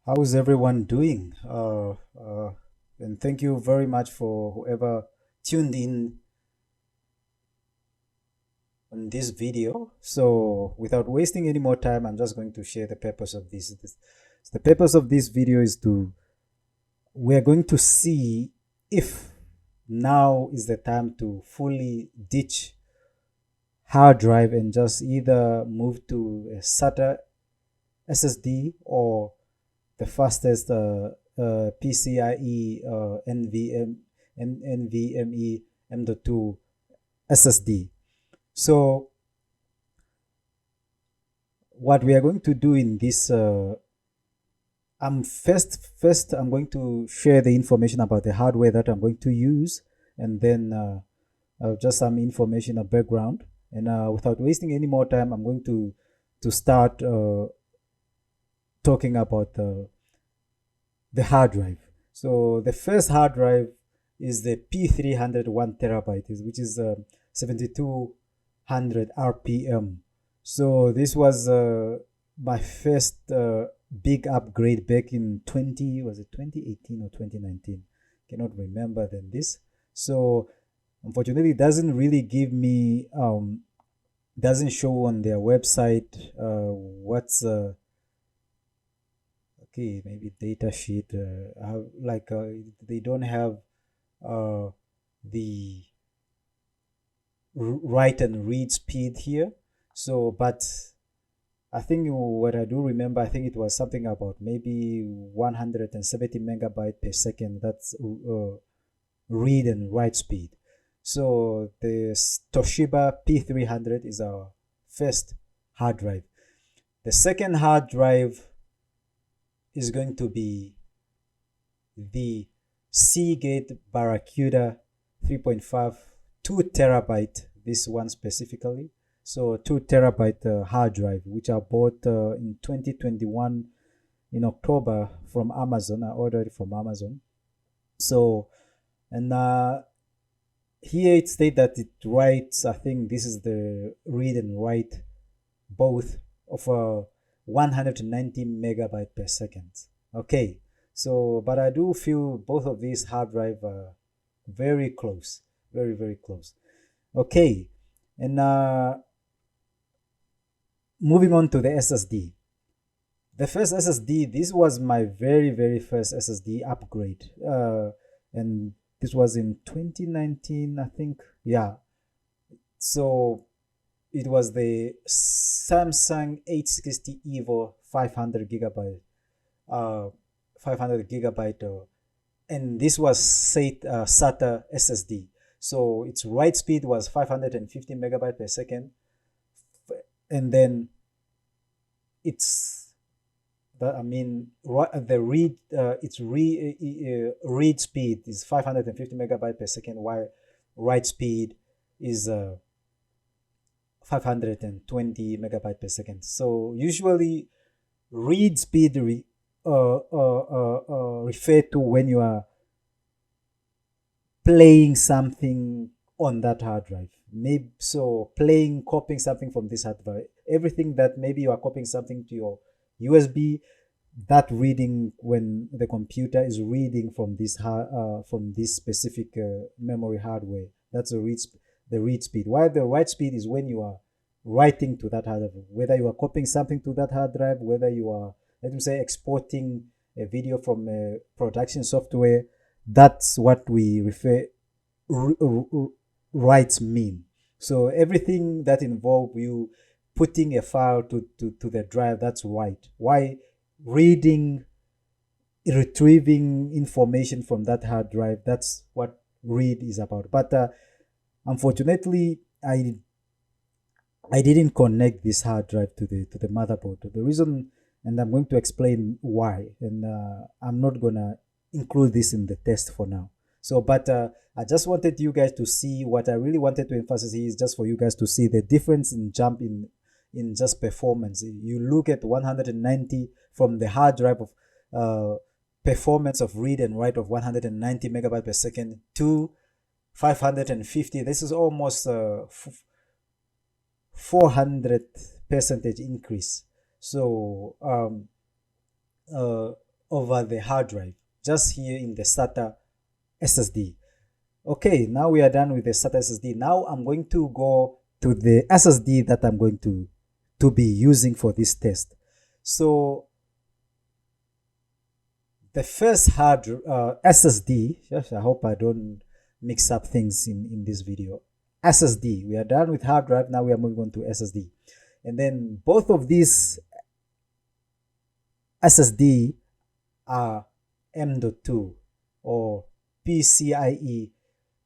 How's everyone doing? And thank you very much for whoever tuned in on this video. So, without wasting any more time, I'm just going to share the purpose of this. The purpose of this video is we're going to see if now is the time to fully ditch hard drive and just either move to a SATA SSD or the fastest PCIe NVMe M.2 SSD. So what we are going to do in this, first I'm going to share the information about the hardware that I'm going to use, and then just some information, a background. And without wasting any more time, I'm going to start talking about the hard drive. So the first hard drive is the P300 1 terabyte, which is 7200 RPM. So this was my first big upgrade back in 2018 or 2019? Cannot remember than this. So unfortunately, it doesn't really give me doesn't show on their website what's okay, maybe data sheet they don't have the write and read speed here. So but I think what I do remember, I think it was something about maybe 170 megabyte per second. That's read and write speed. So the Toshiba P300 is our first hard drive. The second hard drive is going to be the SEAGATE BARRACUDA 3.5 2 terabyte, this one specifically. So 2 terabyte hard drive, which I bought in 2021 in October from Amazon. I ordered it from Amazon. So, and here it states that it writes, I think this is the read and write both of 190 megabyte per second. Okay, so but I do feel both of these hard drive are very close, very, very close. Okay, and moving on to the SSD. The first SSD, this was my very, very first SSD upgrade. And this was in 2019, I think. Yeah. So it was the Samsung 860 EVO 500 gigabyte, 500 gigabyte, and this was SATA SSD. So its write speed was 550 megabyte per second, and then it's the read read speed is 550 megabyte per second, while write speed is 520 megabyte per second. So usually read speed refer to when you are playing something on that hard drive. Maybe so playing, copying something from this hard drive. Everything that maybe you are copying something to your USB, that reading when the computer is reading from this specific memory hardware. That's the read speed. While the write speed is when you are writing to that hard drive, whether you are copying something to that hard drive, whether you are, let me say, exporting a video from a production software. That's what we refer writes mean. So everything that involve you putting a file to the drive, that's write. Why reading, retrieving information from that hard drive, that's what read is about. But unfortunately, I didn't connect this hard drive to the motherboard. The reason, and I'm going to explain why, and I'm not gonna include this in the test for now. So, but I just wanted you guys to see what I really wanted to emphasize here is just for you guys to see the difference in jump in just performance. You look at 190 from the hard drive of performance of read and write of 190 megabyte per second to 550. This is almost 400% increase. So over the hard drive, just here in the SATA SSD. Okay, now we are done with the SATA SSD. Now I'm going to go to the SSD that I'm going to be using for this test. So the first hard SSD, I hope I don't mix up things in this video. SSD, we are done with hard drive. Now we are moving on to SSD. And then both of these SSD are M.2 or PCIe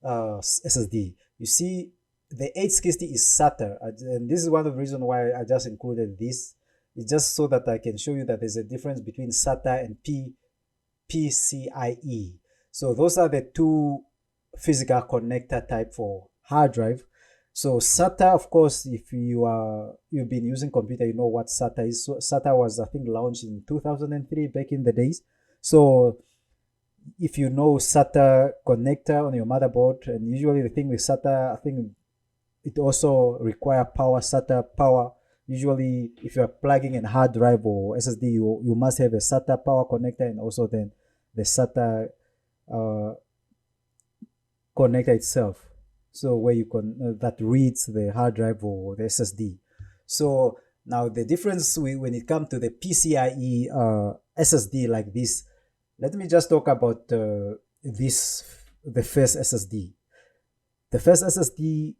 SSD. You see, the 860 is SATA, and this is one of the reasons why I just included this. It's just so that I can show you that there's a difference between SATA and PCIe. So those are the two physical connector type for hard drive. So SATA, of course, if you've been using computer, you know what SATA is. So SATA was, I think, launched in 2003 back in the days. So if you know SATA connector on your motherboard, and usually the thing with SATA, I think it also require power, SATA power. Usually if you're plugging in hard drive or SSD, you must have a SATA power connector and also then the SATA connector itself. So where you can that reads the hard drive or the SSD. So now the difference when it comes to the PCIe SSD like this, let me just talk about the first SSD. The first SSD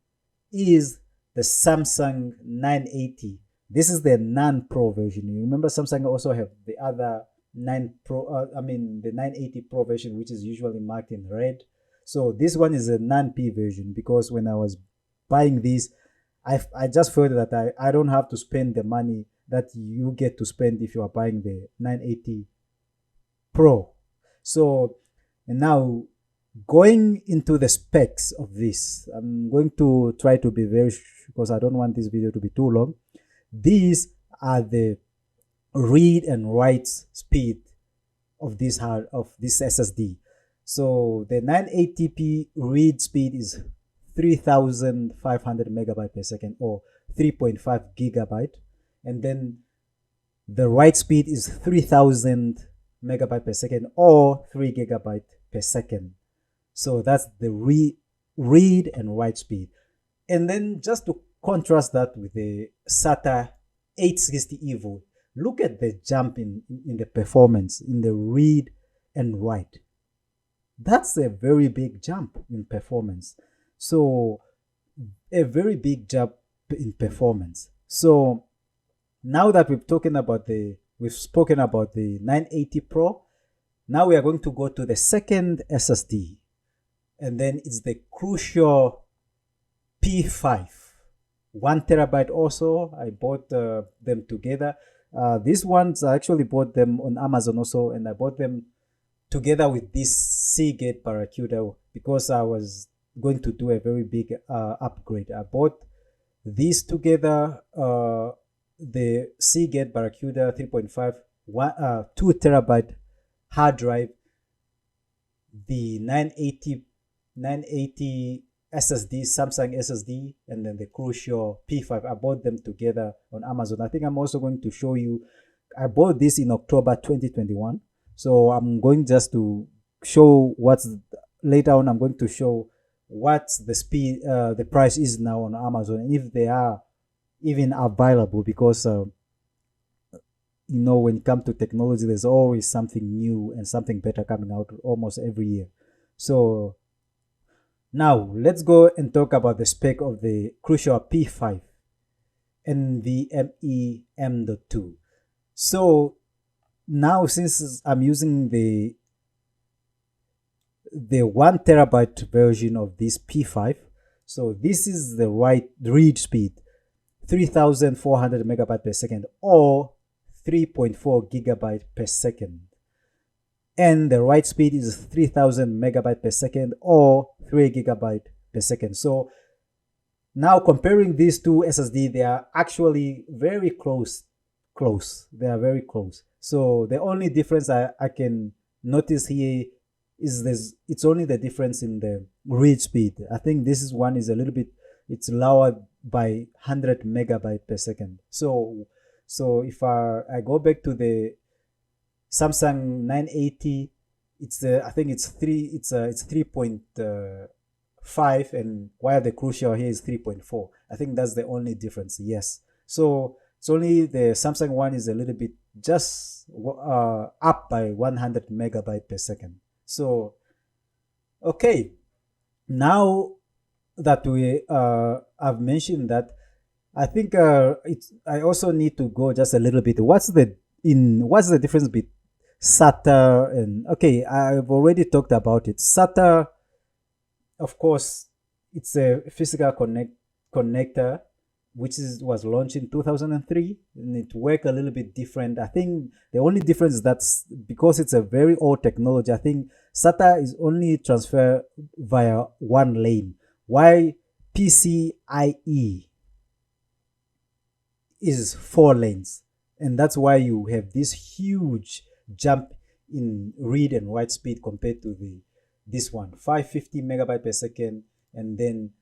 is the Samsung 980. This is the non-Pro version. You remember Samsung also have the other the 980 Pro version, which is usually marked in red. So this one is a non-P version, because when I was buying this, I just felt that I don't have to spend the money that you get to spend if you are buying the 980 Pro. So, and now going into the specs of this, I'm going to try to be very, because I don't want this video to be too long. These are the read and write speed of this SSD. So the 980p read speed is 3,500 megabyte per second, or 3.5 gigabyte, and then the write speed is 3,000 megabyte per second, or 3 gigabyte per second. So that's the read and write speed. And then just to contrast that with the SATA 860 EVO, look at the jump in the performance in the read and write. That's a very big jump in performance. So a very big jump in performance. So now that we've spoken about the 980 Pro, now we are going to go to the second SSD, and then it's the Crucial P5, 1 terabyte. Also, I bought them together. These ones, I actually bought them on Amazon also, and I bought them together with this SEAGATE Barracuda because I was going to do a very big upgrade. I bought these together, the SEAGATE Barracuda 3.5 2 terabyte hard drive, the 980 SSD, Samsung SSD, and then the Crucial P5. I bought them together on Amazon. I think I'm also going to show you, I bought this in October 2021. So I'm going just to show later on I'm going to show what the price is now on Amazon, and if they are even available, because when it comes to technology, there's always something new and something better coming out almost every year. So now let's go and talk about the spec of the Crucial P5 NVMe M.2. So now, since I'm using the 1 terabyte version of this P5, so this is the read speed, 3,400 megabyte per second, or 3.4 gigabyte per second, and the write speed is 3,000 megabyte per second, or 3 gigabyte per second. So now comparing these two SSD, they are actually very close. They are very close. So the only difference I can notice here is it's only the difference in the read speed. I think this one is a little bit, it's lower by 100 megabyte per second. So if I go back to the Samsung 980, it's I think it's 3.5, and while the Crucial here is 3.4. I think that's the only difference. Yes, so it's only the Samsung one is a little bit just up by 100 megabyte per second. So okay, now that we I've mentioned that, I think I also need to go just a little bit. What's the difference between SATA and, okay, I've already talked about it. SATA, of course, it's a physical connector which was launched in 2003, and it worked a little bit different. I think the only difference is that because it's a very old technology, I think SATA is only transferred via one lane, while PCIe is 4 lanes, and that's why you have this huge jump in read and write speed compared to this one, 550 megabyte per second, and then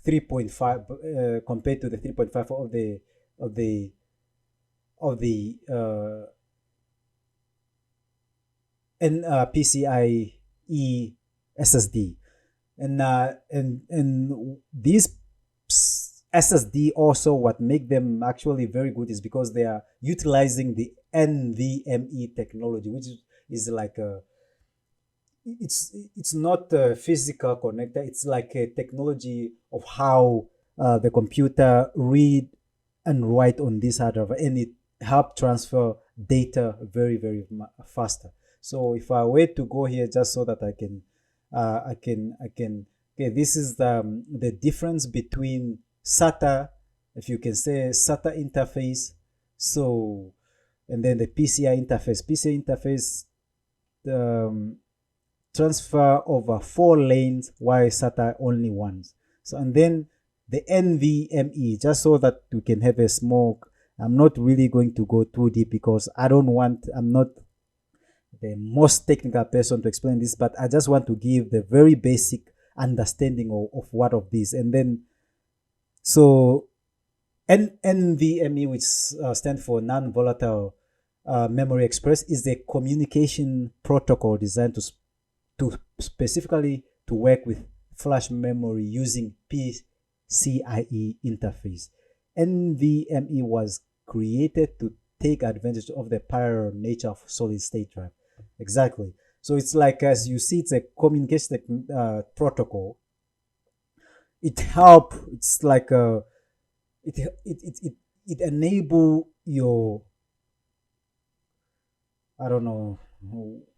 3.5 compared to the 3.5 of the PCIe SSD, and these SSD also, what make them actually very good is because they are utilizing the NVMe technology, which is like it's not a physical connector. It's like a technology of how the computer read and write on this hardware, and it help transfer data very, very faster. So if I were to go here just so that I can okay, this is the difference between SATA, if you can say SATA interface, so, and then the PCI interface transfer over 4 lanes, while SATA only ones. So, and then the NVMe, just so that we can have a smoke. I'm not really going to go too deep because I'm not the most technical person to explain this, but I just want to give the very basic understanding of what of this. And then, so NVMe, which stands for non-volatile memory express, is a communication protocol designed to specifically to work with flash memory using PCIe interface. NVMe was created to take advantage of the parallel nature of solid state drive. Exactly. So it's like, as you see, it's a communication protocol. It's like it enable your, I don't know,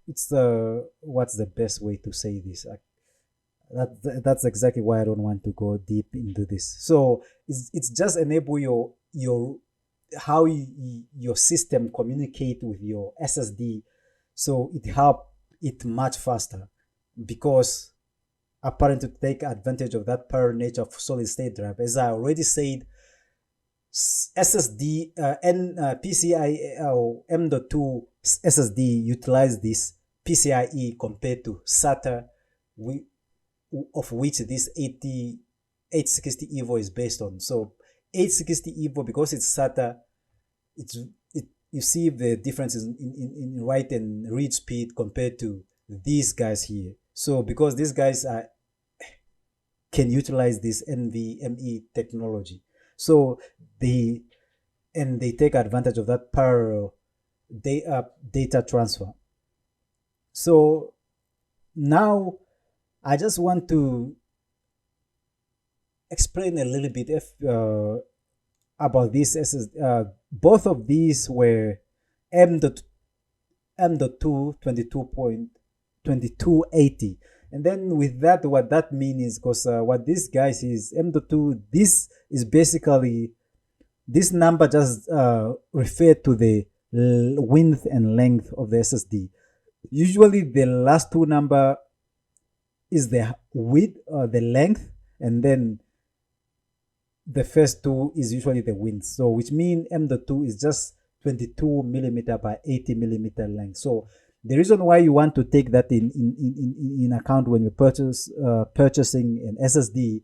it's what's the best way to say this? That's exactly why I don't want to go deep into this. So it's just enable your how your system communicate with your SSD, so it help it much faster, because apparently to take advantage of that parallel nature of solid state drive. As I already said, SSD and PCIe or M.2 SSD utilize this PCIe compared to SATA, of which this 860 EVO is based on. So 860 EVO, because it's SATA, you see the differences in write and read speed compared to these guys here. So because these guys can utilize this NVMe technology, so they take advantage of that parallel data transfer. So now I just want to explain a little bit about this SSD. Both of these were M.2 2280. And then with that, what that means is, because what this guys is M.2, this is basically, this number just refer to the width and length of the SSD. Usually the last two number is the width, the length, and then the first two is usually the width. So which means M.2 is just 22 millimeter by 80 millimeter length. So the reason why you want to take that in account when you're purchasing an SSD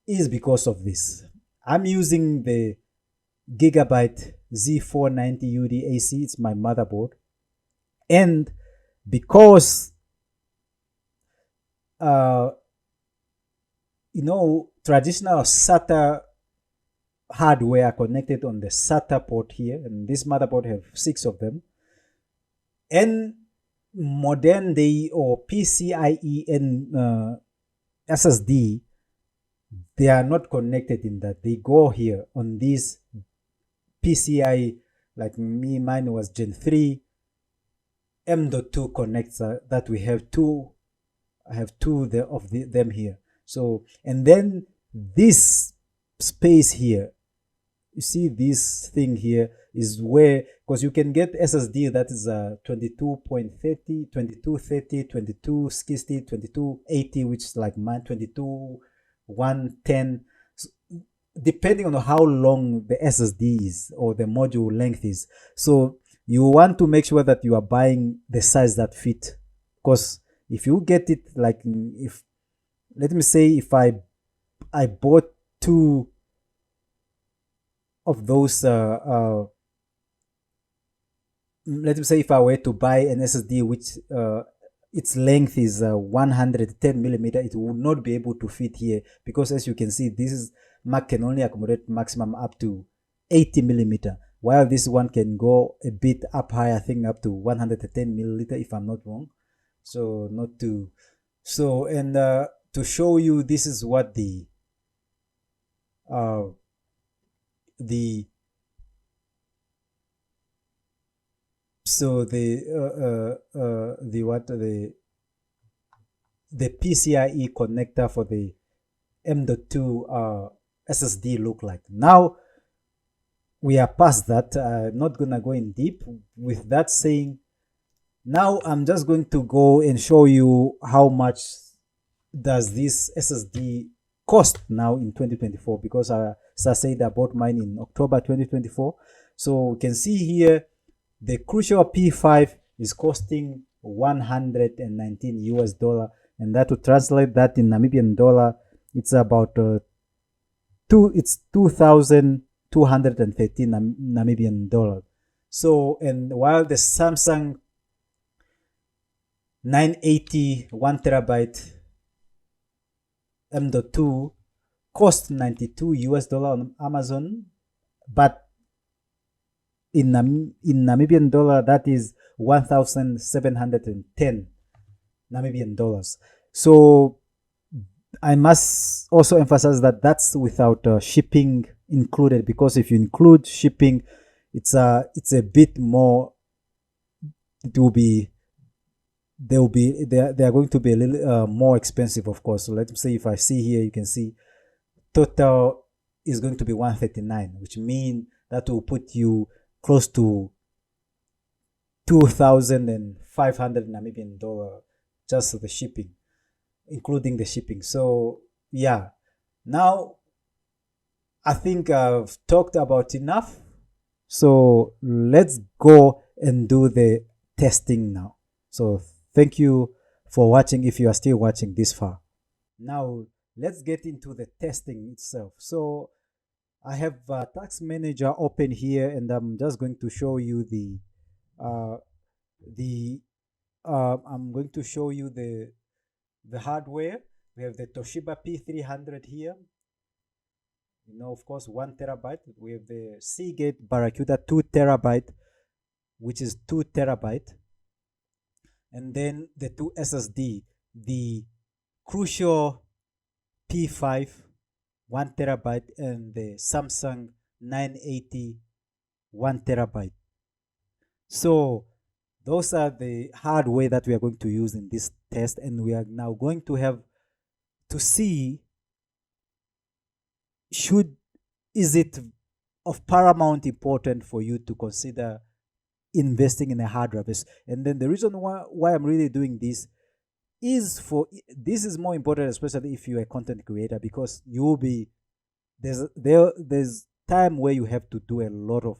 is because of this. I'm using the Gigabyte Z490 UD AC. It's my motherboard. And because uh, traditional SATA hardware connected on the SATA port here, and this motherboard have 6 of them. And modern day or PCIe and SSD, they are not connected in that. They go here on this PCIe, like mine was Gen 3 M.2 connector that we have two. I have two of them here. So, and then this space here, you see this thing here is where, because you can get SSD that is 22.30, 2230, 2260, 2280, which is like mine, 22.110. So, depending on how long the SSD is or the module length is. So you want to make sure that you are buying the size that fit, because if you get it, like, if, let me say, if I bought 2 of those let me say if I were to buy an SSD which its length is 110 millimeter, it will not be able to fit here, because as you can see, this Mac can only accommodate maximum up to 80 millimeter, while this one can go a bit up high, I think up to 110 milliliter if I'm not wrong. So not to, so, and to show you, this is what the so the PCIe connector for the M.2 SSD look like. Now we are past that. I'm not gonna go in deep with that saying. Now I'm just going to go and show you how much does this SSD cost now in 2024, because as I said, I bought mine in October 2024. So you can see here the Crucial P5 is costing 119 US dollar, and that to translate that in Namibian dollar, it's about 2,213 Namibian dollar. So, and while the Samsung 980 1 terabyte M.2 cost 92 US dollar on Amazon, but in Namibian dollar, that is 1,710 Namibian dollars. So I must also emphasize that that's without shipping included, because if you include shipping, it's a bit more. It will be, they are going to be a little more expensive, of course. So let's say if I see here, you can see total is going to be 139, which means that will put you close to 2,500 Namibian dollar just for the shipping, including the shipping. So yeah, now I think I've talked about enough. So let's go and do the testing now. So thank you for watching, if you are still watching this far. Now let's get into the testing itself. So I have Task Manager open here, and I'm just going to show you I'm going to show you the hardware. We have the Toshiba P300 here. Of course, 1 terabyte. We have the SEAGATE Barracuda 2 terabyte, which is 2 terabyte. And then the 2 SSD, the Crucial P5 1 terabyte, and the Samsung 980 1 terabyte. So those are the hardware that we are going to use in this test, and we are now going to have to see, is it of paramount important for you to consider investing in a hard drive. And then the reason why I'm really doing this is this is more important, especially if you're a content creator, because you will be there's time where you have to do a lot of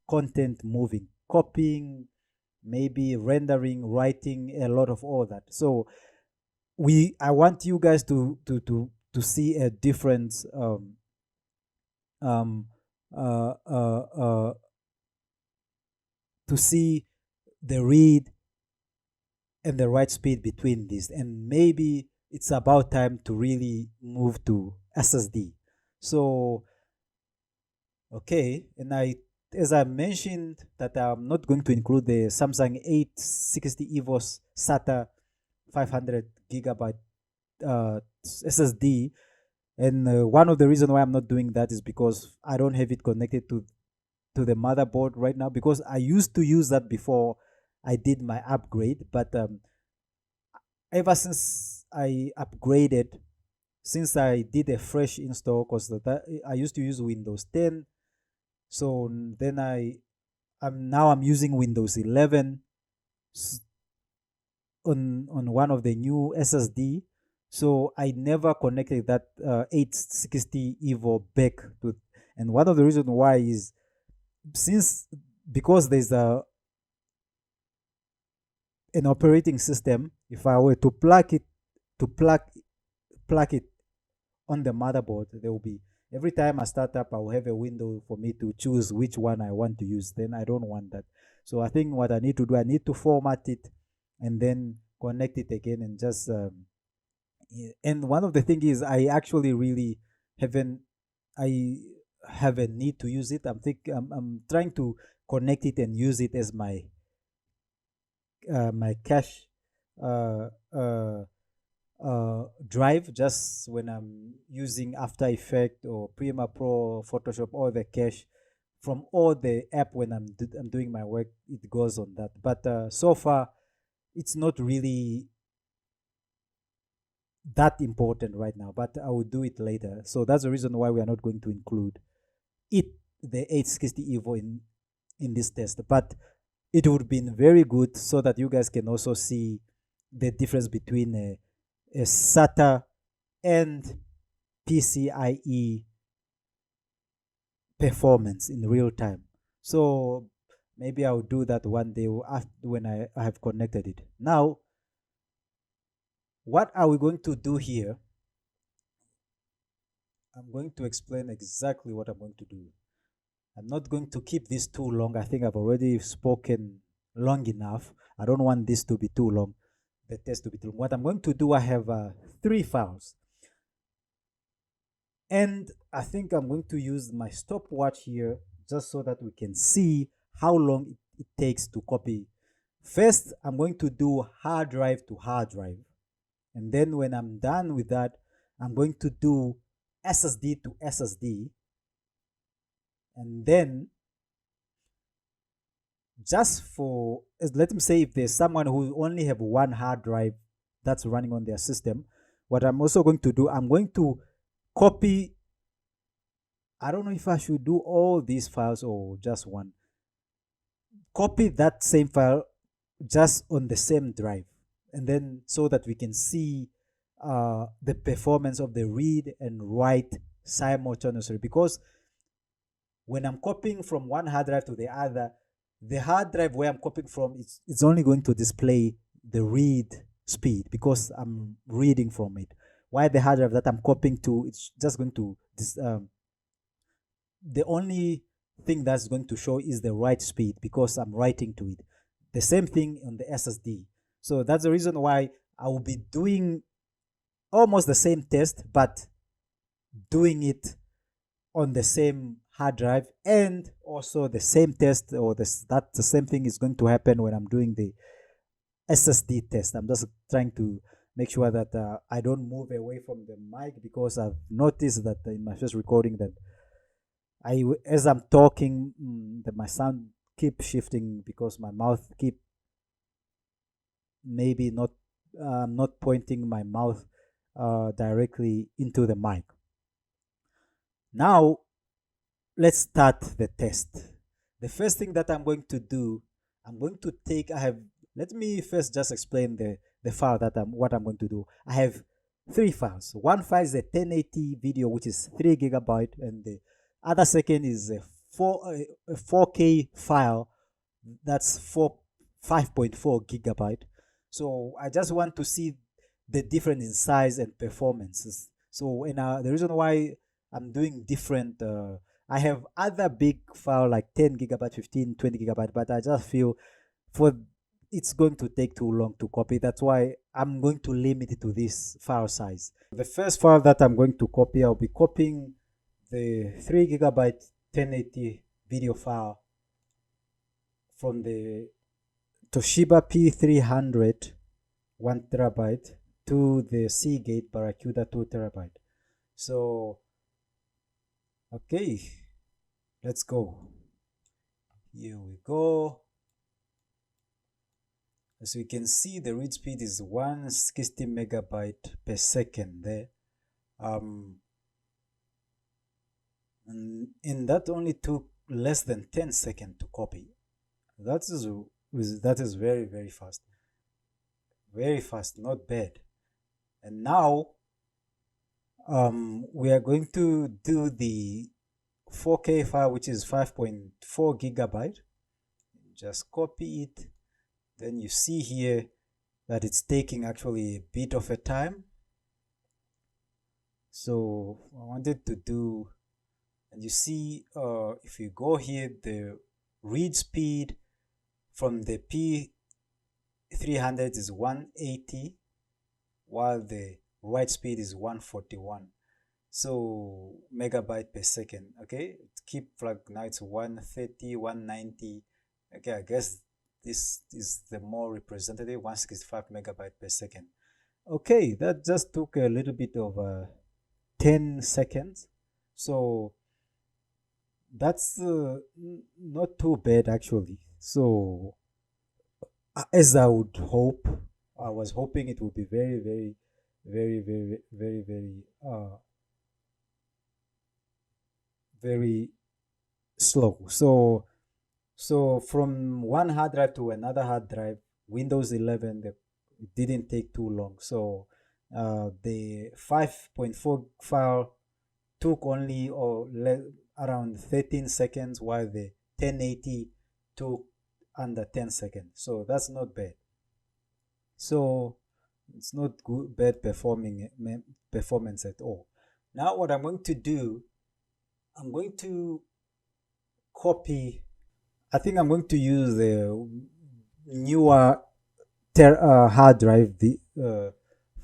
content moving, copying, maybe rendering, writing, a lot of all that. So I want you guys to see a difference to see the read and the write speed between these, and maybe it's about time to really move to SSD. So okay, and as I mentioned that I'm not going to include the Samsung 860 EVOS SATA 500 gigabyte SSD. And one of the reasons why I'm not doing that is because I don't have it connected to the motherboard right now, because I used to use that before I did my upgrade. But ever since I upgraded, since I did a fresh install, because I used to use Windows 10, so then I'm using Windows 11 on one of the new SSD. So I never connected that 860 Evo back to, and one of the reasons why is because there's an operating system. If I were to plug it on the motherboard, there will be, every time I start up, I will have a window for me to choose which one I want to use. Then I don't want that. So I think what I need to do, I need to format it and then connect it again, and just and one of the things is I actually really haven't I have a need to use it. I'm trying to connect it and use it as my my cache uh, uh, drive, just when I'm using After Effects or Premiere Pro, Photoshop, or the cache from all the app. When I'm doing my work, it goes on that. But so far, it's not really that important right now, but I will do it later. So that's the reason why we are not going to include it, the 860 Evo, in this test. But it would have been very good so that you guys can also see the difference between a SATA and PCIe performance in real time. So maybe I'll do that one day after, when I have connected it. Now, what are we going to do here? I'm going to explain exactly what I'm going to do. I'm not going to keep this too long. I think I've already spoken long enough. I don't want this to be too long, the test to be too long. What I'm going to do, I have 3 files. And I think I'm going to use my stopwatch here just so that we can see how long it takes to copy. First, I'm going to do hard drive to hard drive. And then when I'm done with that, I'm going to do SSD to SSD. And then just for, let me say, if there's someone who only have one hard drive that's running on their system, what I'm also going to do, I'm going to copy, I don't know if I should do all these files or just one. Copy that same file just on the same drive, and then so that we can see the performance of the read and write simultaneously. Because when I'm copying from one hard drive to the other, the hard drive where I'm copying from, it's only going to display the read speed because I'm reading from it. While the hard drive that I'm copying to, it's just going to the only thing that's going to show is the write speed because I'm writing to it. The same thing on the SSD. So that's the reason why I will be doing almost the same test, but doing it on the same hard drive, and also the same test, or the same thing is going to happen when I'm doing the SSD test. I'm just trying to make sure that I don't move away from the mic, because I've noticed that in my first recording that as I'm talking, that my sound keep shifting because my mouth keep maybe not pointing my mouth directly into the mic. Now let's start the test. The first thing that I'm going to do, I'm going to take, let me first just explain the file that what I'm going to do. I have 3 files. One file is a 1080 video, which is 3 gigabyte, and the other second is a 4K file that's 5.4 gigabyte. So I just want to see the difference in size and performances. So the reason why I'm doing different, I have other big file like 10 gigabyte, 15, 20 gigabyte, but I just feel for it's going to take too long to copy. That's why I'm going to limit it to this file size. The first file that I'm going to copy, I'll be copying the 3 gigabyte 1080 video file from the Toshiba P300 1 terabyte to the Seagate Barracuda 2 terabyte. So, okay, let's go. Here we go. As we can see, the read speed is 160 megabyte per second there. And that only took less than 10 seconds to copy. That is very, very fast. Very fast, not bad. And now we are going to do the 4K file, which is 5.4 gigabyte. Just copy it. Then you see here that it's taking actually a bit of a time. So I wanted to do, and you see if you go here, the read speed from the P300 is 180, while the write speed is 141. So megabyte per second. Okay, keep flag now, it's 130, 190. Okay, I guess this is the more representative, 165 megabyte per second. Okay, that just took a little bit of 10 seconds. So that's not too bad actually. So as I would hope, I was hoping it would be very, very, very, very, very, very, very slow. So from one hard drive to another hard drive, Windows 11, it didn't take too long. So the 5.4 file took only around 13 seconds, while the 1080 took under 10 seconds. So that's not bad. So it's not bad performance at all. Now what I'm going to do, I'm going to copy. I think I'm going to use the newer hard drive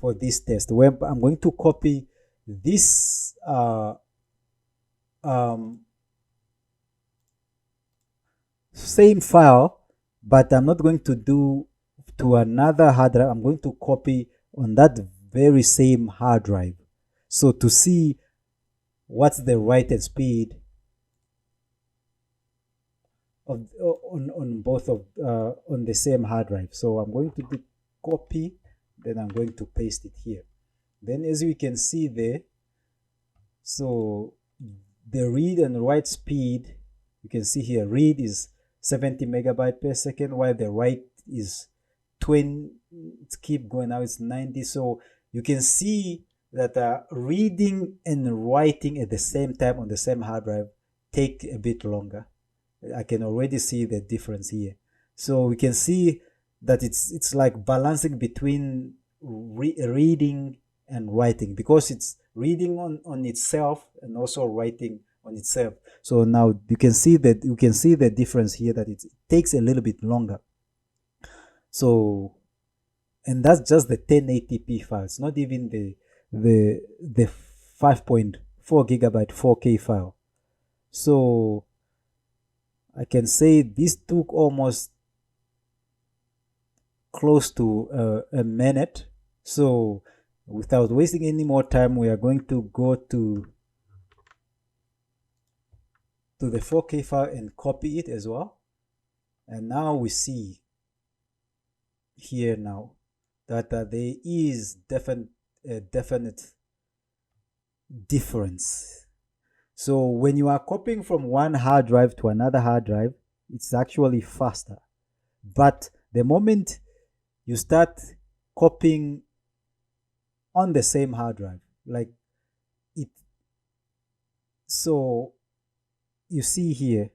for this test, where I'm going to copy this same file, but I'm not going to do to another hard drive. I'm going to copy on that very same hard drive. So to see what's the write speed of on both of on the same hard drive. So I'm going to do copy, then I'm going to paste it here. Then as we can see there, so the read and write speed, you can see here, read is 70 megabyte per second, while the write is 20. Keep going, now it's 90. So you can see that reading and writing at the same time on the same hard drive take a bit longer. I can already see the difference here. So we can see that it's like balancing between reading and writing, because it's reading on itself and also writing on itself. So now you can see the difference here, that it takes a little bit longer. So, and that's just the 1080p file. It's not even the 5.4 gigabyte 4K file. So I can say this took almost close to a minute. So without wasting any more time, we are going to go to the 4K file and copy it as well. And now we see here now that there is a definite difference. So when you are copying from one hard drive to another hard drive, it's actually faster. But the moment you start copying on the same hard drive, like it, so you see here,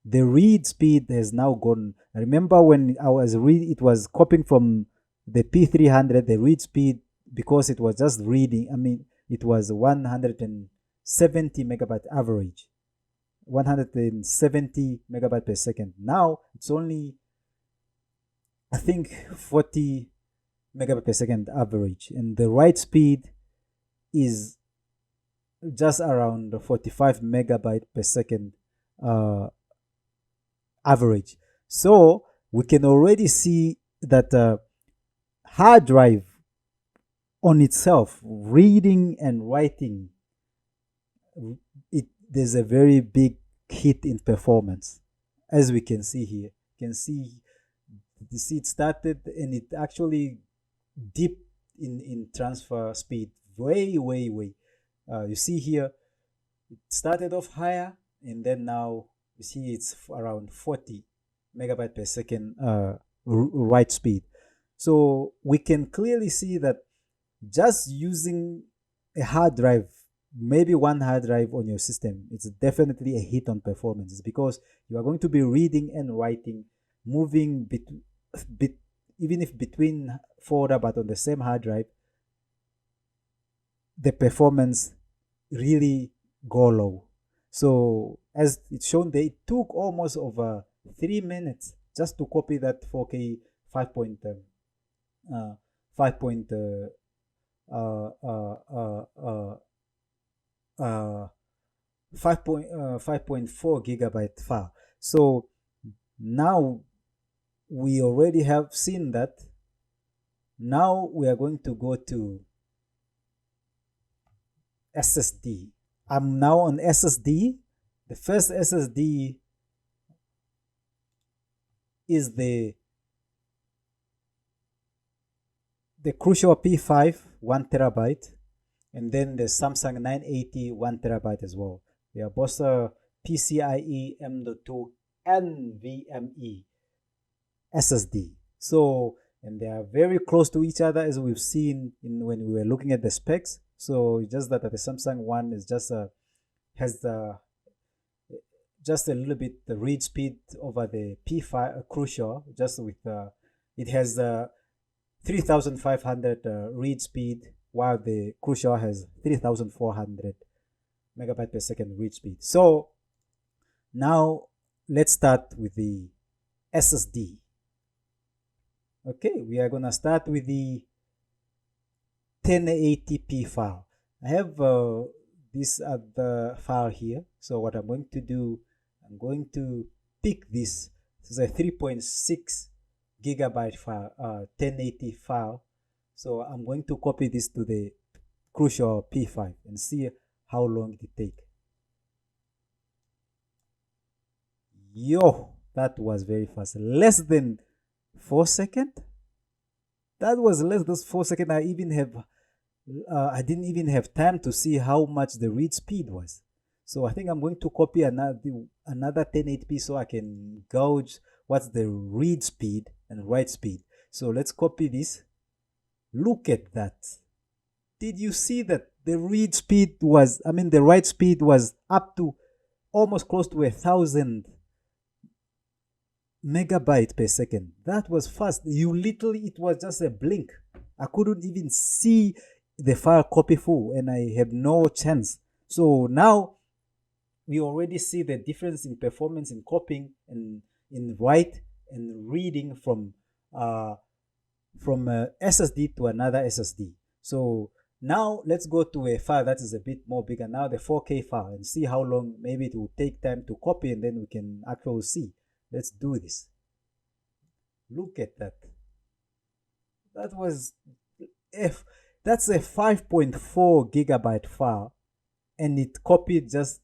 the read speed has now gone. Remember when I was it was copying from the P300, the read speed, because it was just reading, I mean, it was 170 megabyte average, 170 megabyte per second. Now it's only I think 40 megabyte per second average, and the write speed is just around 45 megabyte per second uh, average. So we can already see that hard drive on itself, reading and writing, there's a very big hit in performance, as we can see here. You can see it started and it actually dipped in transfer speed way. You see here it started off higher, and then now you see it's around 40 megabyte per second write speed. So we can clearly see that just using a hard drive, maybe one hard drive on your system, it's definitely a hit on performance. It's because you are going to be reading and writing, moving even if between folder but on the same hard drive, the performance really go low. So as it's shown there, it took almost over 3 minutes just to copy that 4K 5 point, 5 point, 5.4 gigabyte file. So now we already have seen that. Now we are going to go to SSD. I'm now on SSD. The first SSD is the Crucial P5 1 terabyte, and then the Samsung 980 1 terabyte as well. They are both PCIe M.2 NVMe SSD. So, and they are very close to each other, as we've seen when we were looking at the specs. So just that the Samsung one is just has just a little bit the read speed over the P5 Crucial, just with it has 3500 read speed, while the Crucial has 3400 megabyte per second read speed. So now let's start with the SSD. Okay, we are gonna start with the 1080p file. I have this other file here. So what I'm going to do, I'm going to pick this. This is a 3.6 gigabyte file, 1080 file. So I'm going to copy this to the Crucial P5 and see how long it takes. Yo, that was very fast. Less than 4 seconds. That was less than 4 seconds. I didn't even have time to see how much the read speed was. So I think I'm going to copy another 1080p so I can gauge what's the read speed and write speed. So let's copy this. Look at that. Did you see that the read speed was, the write speed was up to almost close to 1000 megabyte per second? That was fast. It was just a blink. I couldn't even see the file copy full, and I have no chance. So now we already see the difference in performance in copying and in write and reading from SSD to another SSD. So now let's go to a file that is a bit more bigger, now the 4K file, and see how long maybe it will take time to copy, and then we can actually see. Let's do this. Look at that. That's a 5.4 gigabyte file, and it copied just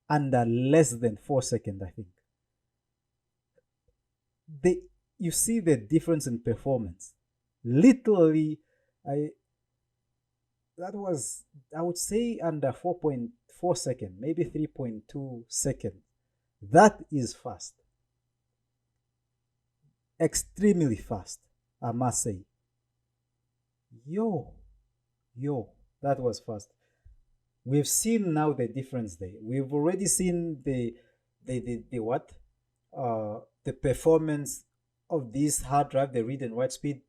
under less than 4 seconds, I think. You see the difference in performance. Literally, I would say under 4.4 seconds, maybe 3.2 seconds. That is fast. Extremely fast, I must say. Yo, that was fast. We've seen now the difference there. We've already seen the performance of this hard drive, the read and write speed.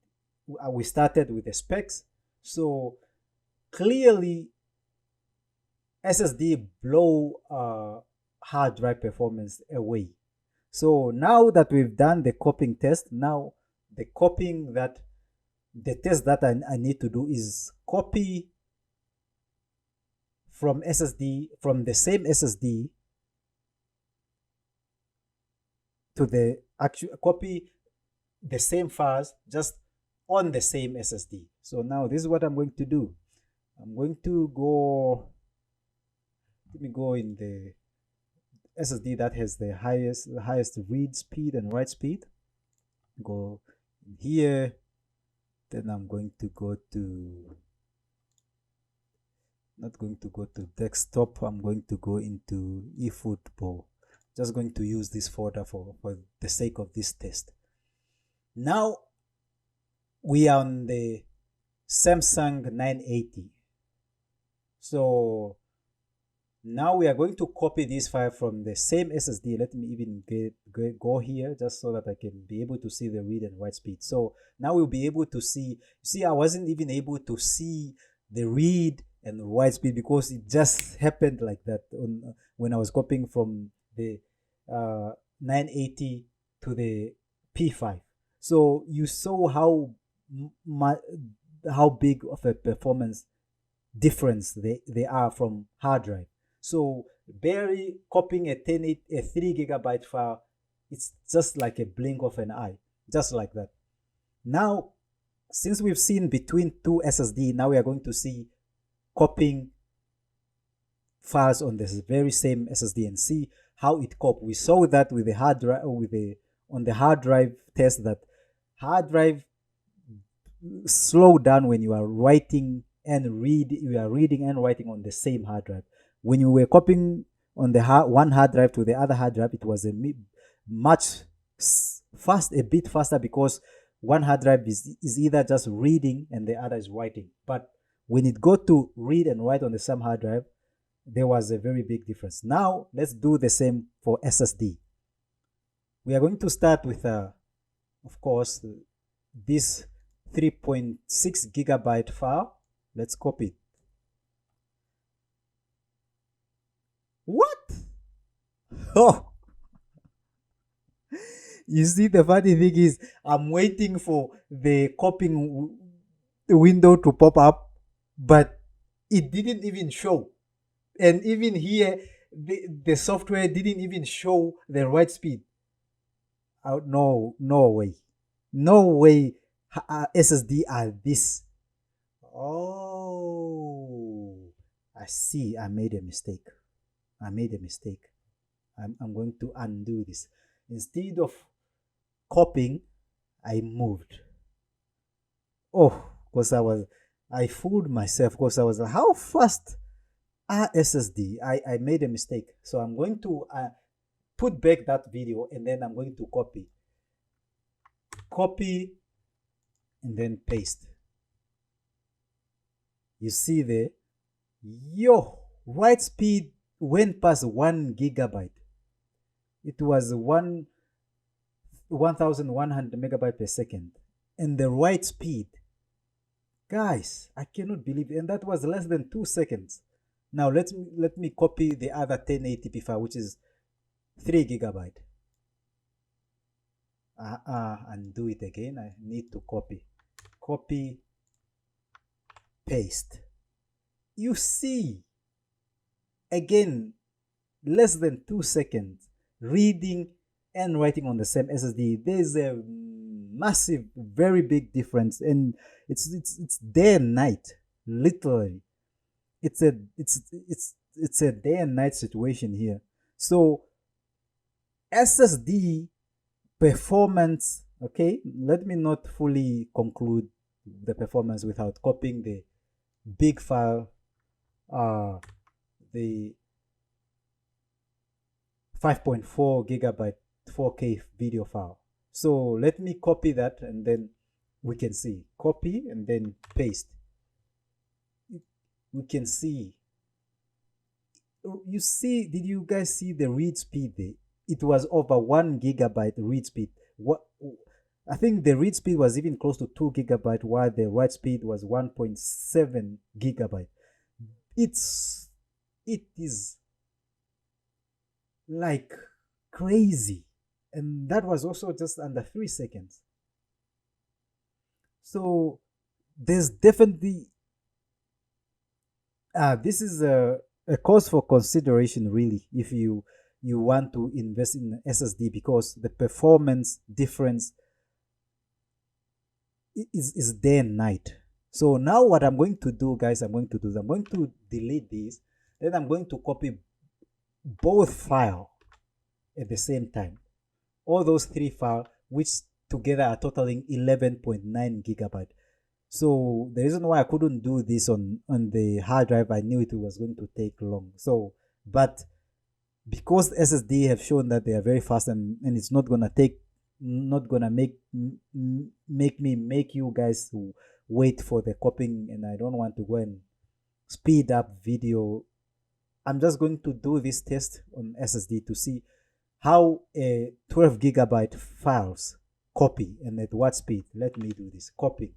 We started with the specs. So clearly SSD blow hard drive performance away. So now that we've done the copying test, now the copying that the test that I need to do is copy from SSD, from the same SSD to the actual, copy the same files just on the same SSD. So now this is what I'm going to do. I'm going to go, let me go in the SSD that has the highest read speed and write speed. Go here, then I'm going to go to, not going to go to desktop, I'm going to go into eFootball. Just going to use this folder for the sake of this test. Now we are on the Samsung 980. So now we are going to copy this file from the same SSD. Let me even go here just so that I can be able to see the read and write speed. So now we'll be able to see I wasn't even able to see the read and write speed because it just happened like that when I was copying from the 980 to the P5. So you saw how big of a performance difference they are from hard drive. So barely copying a 3 GB file, it's just like a blink of an eye, just like that. Now, since we've seen between two SSD, now we are going to see copying files on this very same SSD and see how it copies. We saw that with the hard drive, on the hard drive test, that hard drive slow down when you are writing and reading and writing on the same hard drive. When you were copying on the one hard drive to the other hard drive, it was a bit faster because one hard drive is either just reading and the other is writing. But when it got to read and write on the same hard drive, there was a very big difference. Now let's do the same for SSD. We are going to start with, of course, this 3.6 GB file. Let's copy it. What? Oh, you see, the funny thing is I'm waiting for the copying window to pop up, but it didn't even show. And even here, the software didn't even show the write speed. No way SSD are this. Oh, I see. I made a mistake. I'm going to undo this. Instead of copying, I moved. Oh, because I fooled myself, because I was like, how fast are SSD? I made a mistake. So I'm going to put back that video and then I'm going to copy and then paste. You see there, write speed went past 1 GB. It was 1100 megabytes per second. And the write speed, guys, I cannot believe it. And that was less than 2 seconds. Now let me copy the other 1080p file, which is 3 GB. And do it again. I need to copy, paste. You see, again, less than 2 seconds, reading and writing on the same SSD. There's a massive, very big difference, and it's day and night, literally. It's a day and night situation here. So SSD performance, okay, let me not fully conclude the performance without copying the big file, the 5.4 GB 4K video file. So let me copy that and then we can see. Copy and then paste. We can see. You see, did you guys see the read speed there? It was over 1 GB read speed. I think the read speed was even close to 2 GB, while the write speed was 1.7 GB. It is like crazy. And that was also just under 3 seconds. So there's definitely this is a cause for consideration, really, if you want to invest in SSD, because the performance difference is day and night. So now what I'm going to do, guys, I'm going to delete this, then I'm going to copy both files at the same time. All those three files, which together are totaling 11.9 gigabyte. So the reason why I couldn't do this on the hard drive, I knew it was going to take long. So, but because SSD have shown that they are very fast, and it's not gonna make you guys wait for the copying, and I don't want to go and speed up video. I'm just going to do this test on SSD to see how a 12 gigabyte files copy and at what speed. Let me do this copy.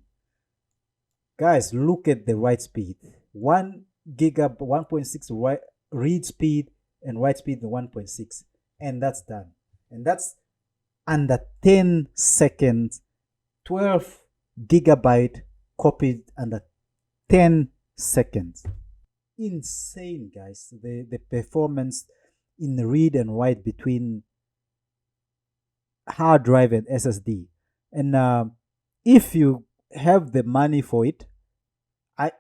Guys, look at the write speed. 1 gigab 1.6 read speed and write speed 1.6, and that's done. And that's under 10 seconds. 12 gigabyte copied under 10 seconds. Insane, guys. The performance in read and write between hard drive and SSD. And if you have the money for it,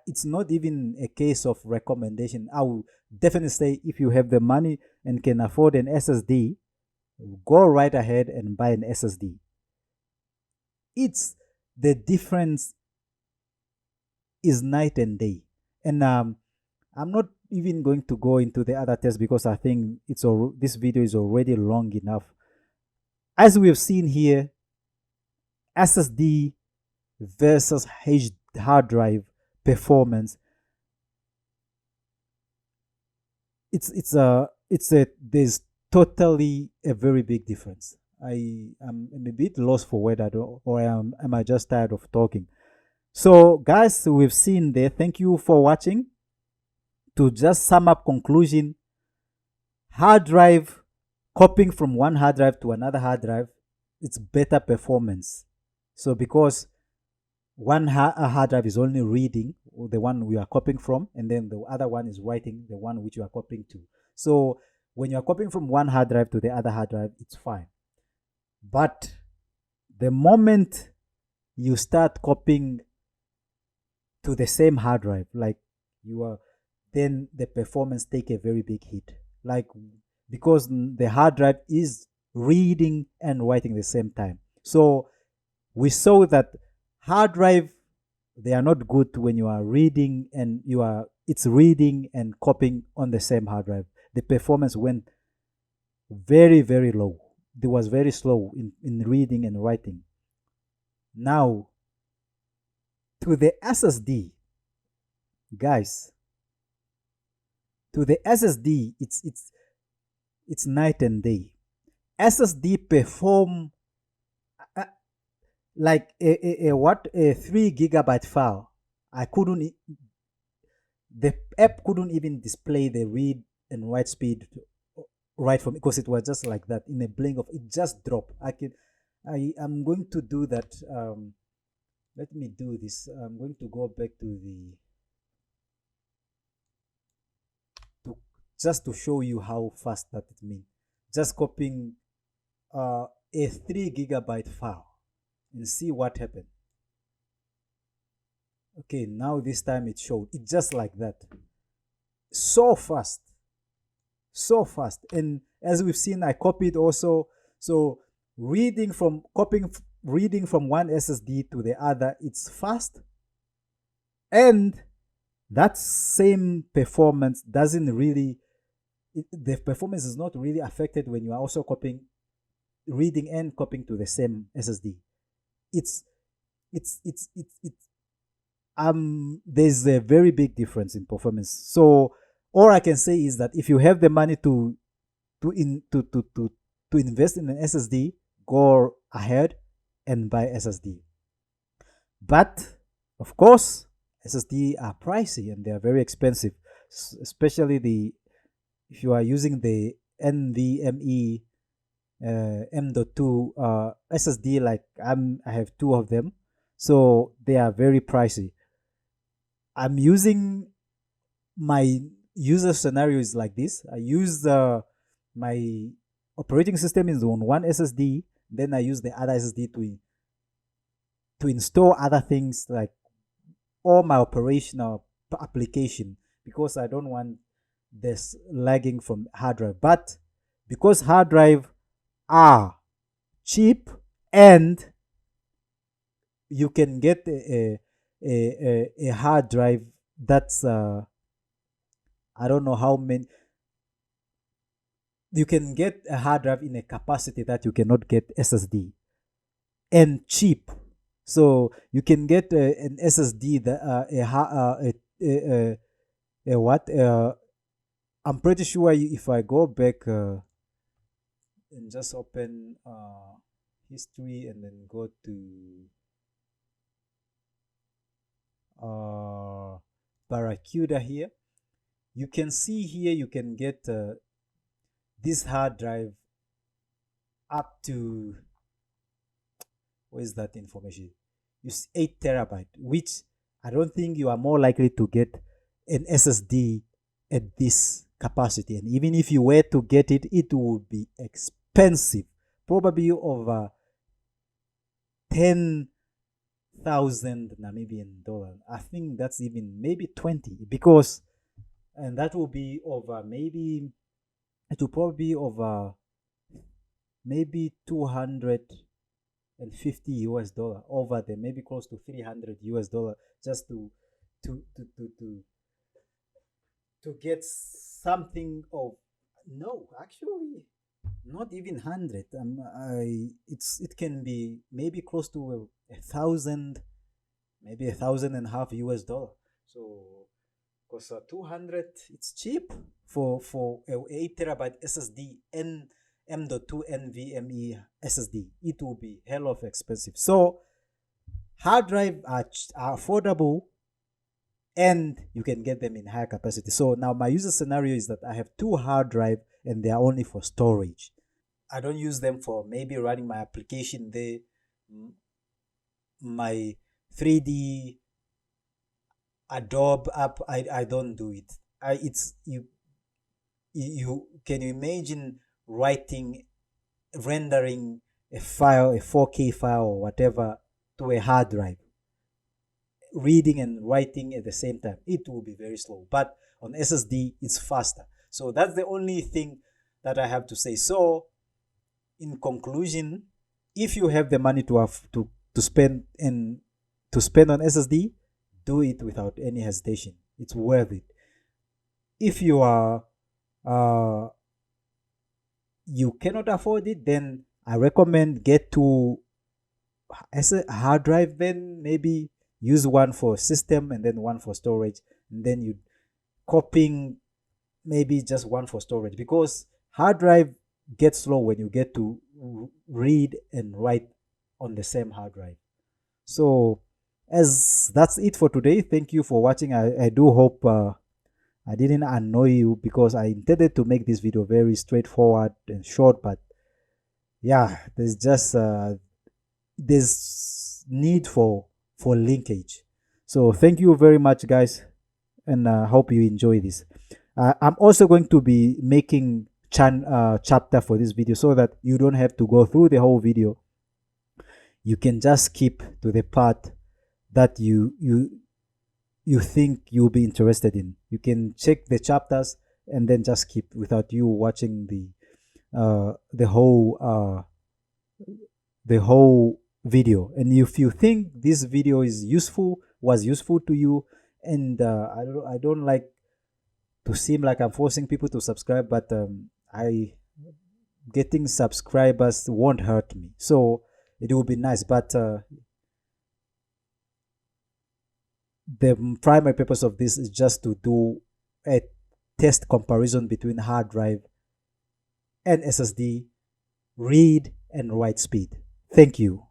it's not even a case of recommendation. I would definitely say, if you have the money and can afford an SSD, go right ahead and buy an SSD. It's the difference is night and day. And I'm not even going to go into the other tests, because I think this video is already long enough. As we've seen here, SSD versus hard drive performance, there's totally a very big difference. I am a bit lost for word, or am I just tired of talking? So guys, we've seen there. Thank you for watching. To just sum up conclusion, hard drive, copying from one hard drive to another hard drive, it's better performance. So because one hard drive is only reading the one we are copying from, and then the other one is writing the one which you are copying to. So when you are copying from one hard drive to the other hard drive, it's fine. But the moment you start copying to the same hard drive, like then the performance take a very big hit. Like, because the hard drive is reading and writing at the same time. So we saw that hard drive, they are not good when you are reading and it's reading and copying on the same hard drive. The performance went very, very low. It was very slow in reading and writing. Now, to the SSD, guys, to the SSD, it's night and day. SSD perform like a 3 gigabyte file. The app couldn't even display the read and write speed right from, because it was just like that. In a blink of it, just dropped. I'm going to do that. Let me do this. I'm going to go back to just to show you how fast that it means. Just copying a 3 gigabyte file and see what happened. Okay, now this time it showed. It's just like that. So fast. So fast. And as we've seen, I copied also. So reading from one SSD to the other, it's fast. And that same performance doesn't really, the performance is not really affected when you are also reading and copying to the same SSD. There's a very big difference in performance. So all I can say is that if you have the money to invest in an SSD, go ahead and buy SSD. But of course, SSD are pricey and they are very expensive, especially if you are using the NVMe M.2 SSD. Like I have two of them. so they are very pricey. I'm using my user scenario is like this. I use my operating system is on one SSD, then I use the other SSD to install other things like all my operational application, because I don't want this lagging from hard drive. But because hard drive are cheap and you can get a hard drive that's I don't know how many. You can get a hard drive in a capacity that you cannot get SSD, and cheap. So you can get an SSD that a what? I'm pretty sure if I go back and just open history and then go to Barracuda here, you can see here you can get this hard drive up to, where's that information? It's 8 terabyte, which I don't think you are more likely to get an SSD at this capacity. And even if you were to get it, it would be expensive, probably over 10,000 Namibian dollar. I think that's even maybe 20, because, and that will be over maybe, it will probably be over maybe 250 US dollar, over there, maybe close to 300 US dollar, just to get something of, no, actually not even 100. It can be maybe close to 1,000, maybe 1,500 US dollar. So because 200, it's cheap for a 8 terabyte SSD and M.2 NVMe SSD. It will be hell of expensive. So hard drive are affordable, and you can get them in higher capacity. So now my user scenario is that I have 2 hard drive and they are only for storage. I don't use them for maybe running my application there, my 3D Adobe app. I don't do it. It's you can you imagine rendering a file, a 4K file or whatever, to a hard drive, reading and writing at the same time? It will be very slow. But on SSD, it's faster. So that's the only thing that I have to say. So in conclusion, if you have the money to spend on SSD, do it without any hesitation. It's worth it. If you are you cannot afford it, then I recommend get to as a hard drive, then maybe use one for system and then one for storage, and then you copying maybe just one for storage, because hard drive gets slow when you get to read and write on the same hard drive. So as that's it for today, thank you for watching. I do hope I didn't annoy you, because I intended to make this video very straightforward and short, but yeah, there's just there's need for linkage. So thank you very much, guys, and hope you enjoy this. I'm also going to be making chapter for this video, so that you don't have to go through the whole video. You can just skip to the part that you think you'll be interested in. You can check the chapters and then just skip without you watching the whole video. And if you think this video was useful to you, and I don't like to seem like I'm forcing people to subscribe, but getting subscribers won't hurt me, so it will be nice. But the primary purpose of this is just to do a test comparison between hard drive and SSD read and write speed. Thank you.